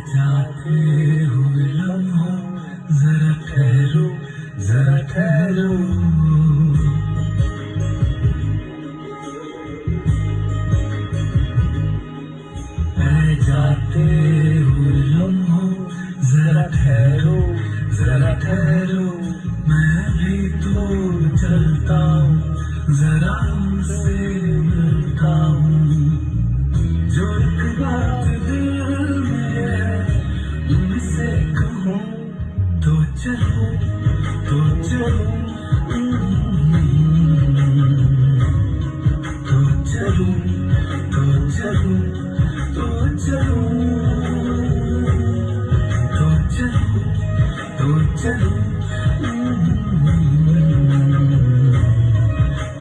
जाते हुए लम्हों जरा ठहरो, जरा ठहरो। ऐ जाते हुए लम्हों जरा ठहरो, जरा ठहरो। मैं भी तो चलता हूँ, जरा उनसे मिलता हूँ।